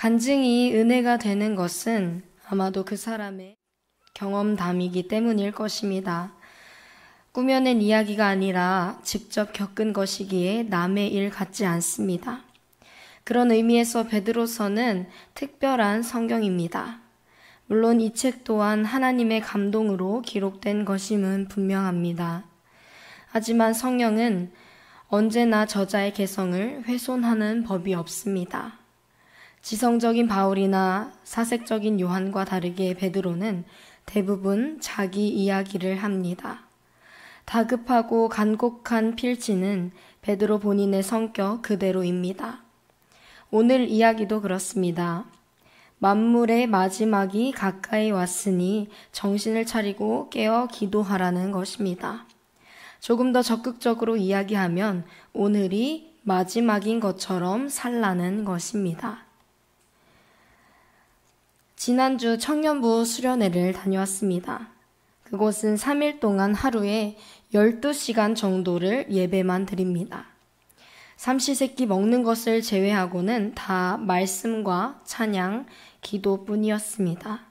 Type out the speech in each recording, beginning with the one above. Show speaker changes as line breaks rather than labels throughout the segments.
간증이 은혜가 되는 것은 아마도 그 사람의 경험담이기 때문일 것입니다. 꾸며낸 이야기가 아니라 직접 겪은 것이기에 남의 일 같지 않습니다. 그런 의미에서 베드로서는 특별한 성경입니다. 물론 이 책 또한 하나님의 감동으로 기록된 것임은 분명합니다. 하지만 성경은 언제나 저자의 개성을 훼손하는 법이 없습니다. 지성적인 바울이나 사색적인 요한과 다르게 베드로는 대부분 자기 이야기를 합니다. 다급하고 간곡한 필지는 베드로 본인의 성격 그대로입니다. 오늘 이야기도 그렇습니다. 만물의 마지막이 가까이 왔으니 정신을 차리고 깨어 기도하라는 것입니다. 조금 더 적극적으로 이야기하면 오늘이 마지막인 것처럼 살라는 것입니다. 지난주 청년부 수련회를 다녀왔습니다. 그곳은 3일 동안 하루에 12시간 정도를 예배만 드립니다. 삼시세끼 먹는 것을 제외하고는 다 말씀과 찬양, 기도뿐이었습니다.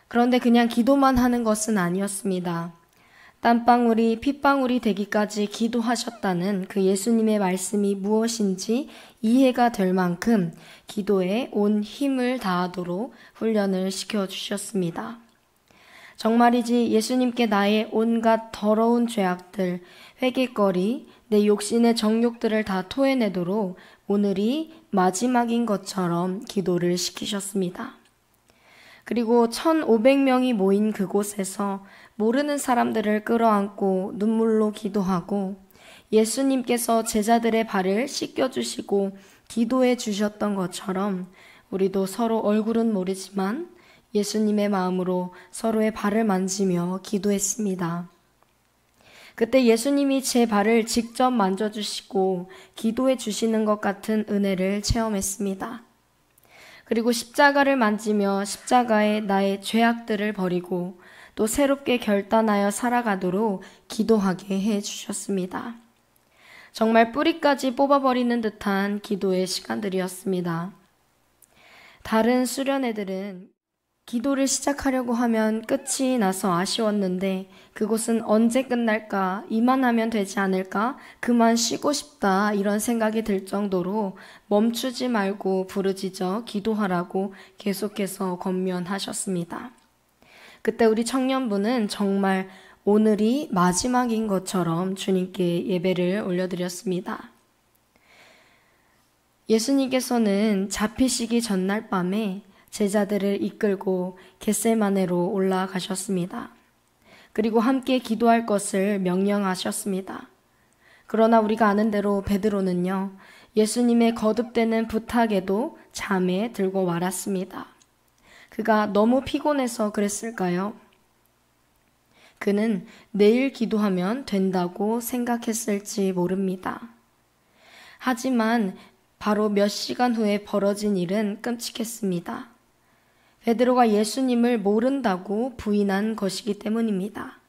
그런데 그냥 기도만 하는 것은 아니었습니다. 땀방울이 핏방울이 되기까지 기도하셨다는 그 예수님의 말씀이 무엇인지 이해가 될 만큼 기도에 온 힘을 다하도록 훈련을 시켜주셨습니다. 정말이지 예수님께 나의 온갖 더러운 죄악들, 회개거리, 내 욕심의 정욕들을 다 토해내도록 오늘이 마지막인 것처럼 기도를 시키셨습니다. 그리고 1,500명이 모인 그곳에서 모르는 사람들을 끌어안고 눈물로 기도하고 예수님께서 제자들의 발을 씻겨주시고 기도해 주셨던 것처럼 우리도 서로 얼굴은 모르지만 예수님의 마음으로 서로의 발을 만지며 기도했습니다. 그때 예수님이 제 발을 직접 만져주시고 기도해 주시는 것 같은 은혜를 체험했습니다. 그리고 십자가를 만지며 십자가에 나의 죄악들을 버리고 또 새롭게 결단하여 살아가도록 기도하게 해주셨습니다. 정말 뿌리까지 뽑아버리는 듯한 기도의 시간들이었습니다. 다른 수련회들은 기도를 시작하려고 하면 끝이 나서 아쉬웠는데 그곳은 언제 끝날까? 이만하면 되지 않을까? 그만 쉬고 싶다 이런 생각이 들 정도로 멈추지 말고 부르짖어 기도하라고 계속해서 권면하셨습니다. 그때 우리 청년부는 정말 오늘이 마지막인 것처럼 주님께 예배를 올려드렸습니다. 예수님께서는 잡히시기 전날 밤에 제자들을 이끌고 겟세마네로 올라가셨습니다. 그리고 함께 기도할 것을 명령하셨습니다. 그러나 우리가 아는 대로 베드로는요, 예수님의 거듭되는 부탁에도 잠에 들고 말았습니다. 그가 너무 피곤해서 그랬을까요? 그는 내일 기도하면 된다고 생각했을지 모릅니다. 하지만 바로 몇 시간 후에 벌어진 일은 끔찍했습니다. 베드로가 예수님을 모른다고 부인한 것이기 때문입니다.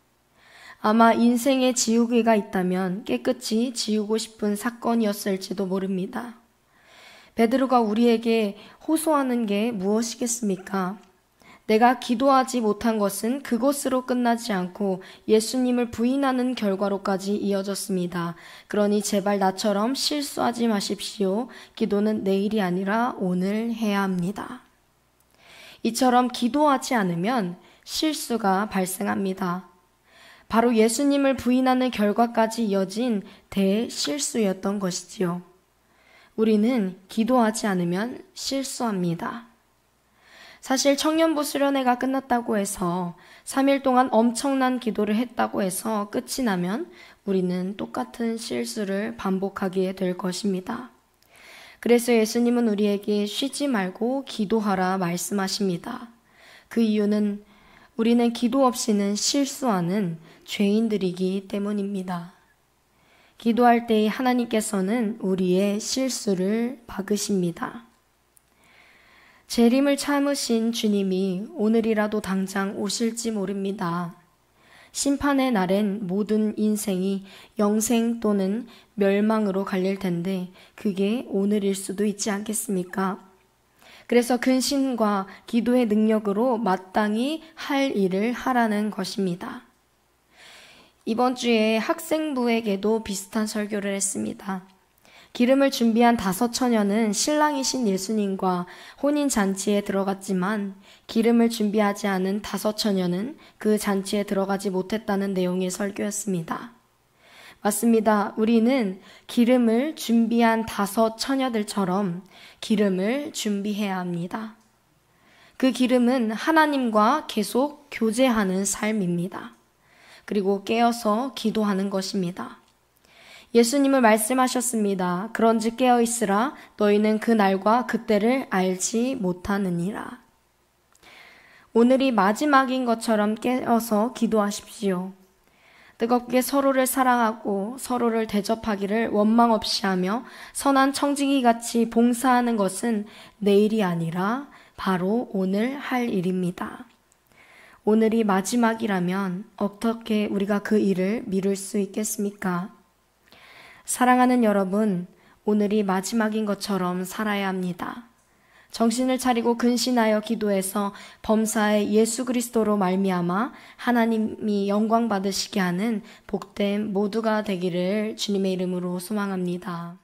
아마 인생에 지우개가 있다면 깨끗이 지우고 싶은 사건이었을지도 모릅니다. 베드로가 우리에게 호소하는 게 무엇이겠습니까? 내가 기도하지 못한 것은 그것으로 끝나지 않고 예수님을 부인하는 결과로까지 이어졌습니다. 그러니 제발 나처럼 실수하지 마십시오. 기도는 내일이 아니라 오늘 해야 합니다. 이처럼 기도하지 않으면 실수가 발생합니다. 바로 예수님을 부인하는 결과까지 이어진 대실수였던 것이지요. 우리는 기도하지 않으면 실수합니다. 사실 청년부 수련회가 끝났다고 해서 3일 동안 엄청난 기도를 했다고 해서 끝이 나면 우리는 똑같은 실수를 반복하게 될 것입니다. 그래서 예수님은 우리에게 쉬지 말고 기도하라 말씀하십니다. 그 이유는 우리는 기도 없이는 실수하는 죄인들이기 때문입니다. 기도할 때 하나님께서는 우리의 실수를 박으십니다. 재림을 참으신 주님이 오늘이라도 당장 오실지 모릅니다. 심판의 날엔 모든 인생이 영생 또는 멸망으로 갈릴 텐데 그게 오늘일 수도 있지 않겠습니까? 그래서 근신과 기도의 능력으로 마땅히 할 일을 하라는 것입니다. 이번 주에 학생부에게도 비슷한 설교를 했습니다. 기름을 준비한 5처녀는 신랑이신 예수님과 혼인잔치에 들어갔지만 기름을 준비하지 않은 5처녀는 그 잔치에 들어가지 못했다는 내용의 설교였습니다. 맞습니다. 우리는 기름을 준비한 5처녀들처럼 기름을 준비해야 합니다. 그 기름은 하나님과 계속 교제하는 삶입니다. 그리고 깨어서 기도하는 것입니다. 예수님은 말씀하셨습니다. 그런즉 깨어 있으라. 너희는 그 날과 그때를 알지 못하느니라. 오늘이 마지막인 것처럼 깨어서 기도하십시오. 뜨겁게 서로를 사랑하고 서로를 대접하기를 원망 없이 하며 선한 청지기 같이 봉사하는 것은 내일이 아니라 바로 오늘 할 일입니다. 오늘이 마지막이라면 어떻게 우리가 그 일을 미룰 수 있겠습니까? 사랑하는 여러분, 오늘이 마지막인 것처럼 살아야 합니다. 정신을 차리고 근신하여 기도해서 범사의 예수 그리스도로 말미암아 하나님이 영광 받으시게 하는 복된 모두가 되기를 주님의 이름으로 소망합니다.